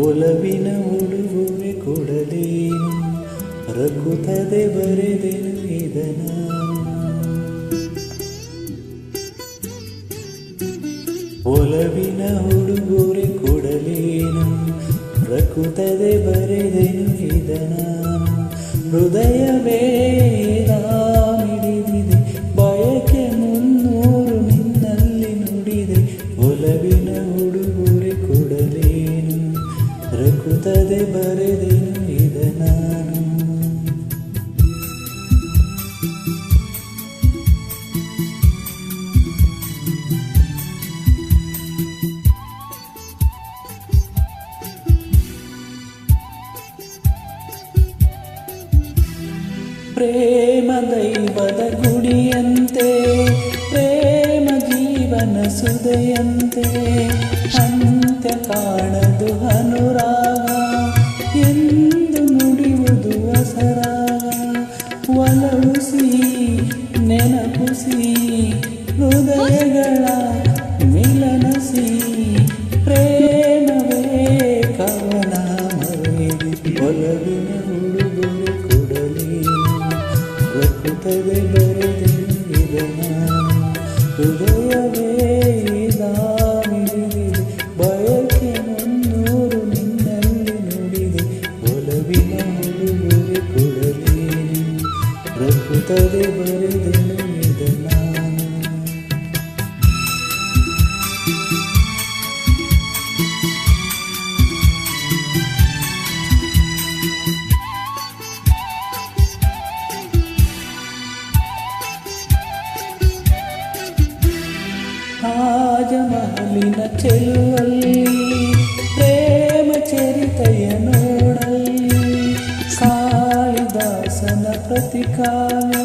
ಒಲವಿನ ಉಡುಗೊರೆ ಕೊಡಲೇನು ರಘುತದೆ ಬರೆದೆನು ಇದನ ಒಲವಿನ ಉಡುಗೊರೆ ಕೊಡಲೇನು ರಘುತದೆ ಬರೆದೆನು ಇದನ ಹೃದಯವೇ ಮಿಡಿದಿದೆ ಬಯಕೆ ಮುನ್ನೂರು ನಿನ್ನಲ್ಲಿ ನುಡಿದೆ ಒಲವಿನ ಉಡುಗೊರೆ ಕೊಡಲೇನು ರಘುತದೆ ಬರೆದೆನು ಇದ ನಾನು ಪ್ರೇಮ ದೈವದ ಗುಡಿಯಂತೆ ಪ್ರೇಮ ಜೀವನ ಸುದೆಯಂತೆ ಅಂತ್ಯ ಕಾಣದು ಅನುರಾಗ ಎಂದು ನುಡಿಯುವುದು ಅಸರಾಗ ಒಲವು ಸಿಹಿ ನೆನಪು ಸಿಹಿ ಹೃದಯಗಳ ಮಿಲನ ಸಿಹಿ ಪ್ರೇಮವೇ ಕವನ ಮರೆಯಿರಿ ಒಲವಿನ ಉಡುಗೊರೆ ಕೊಡಲೇನು ರಘುತದೆ ಬರೆದೆನು ಇದನ ಹೃದಯವೇ ಮಿಡಿದಿದೆ ಬಯಕೆ ಮುನ್ನೂರು ನಿನ್ನಲ್ಲಿ ನುಡಿದೆ ಒಲವಿನ ಉಡುಗೊರೆ ಕೊಡಲೇನು ರಘುತದೆ ಬರೆದೆನು ಇದ ನಾನು ತಾಜಮಹಲಿನ ಚೆಲುವಲ್ಲಿ ಪ್ರೇಮ ಚರಿತೆಯ ನೋಡಲ್ಲಿ ಕಾಳಿದಾಸನ ಪ್ರತಿಕಾವ್ಯ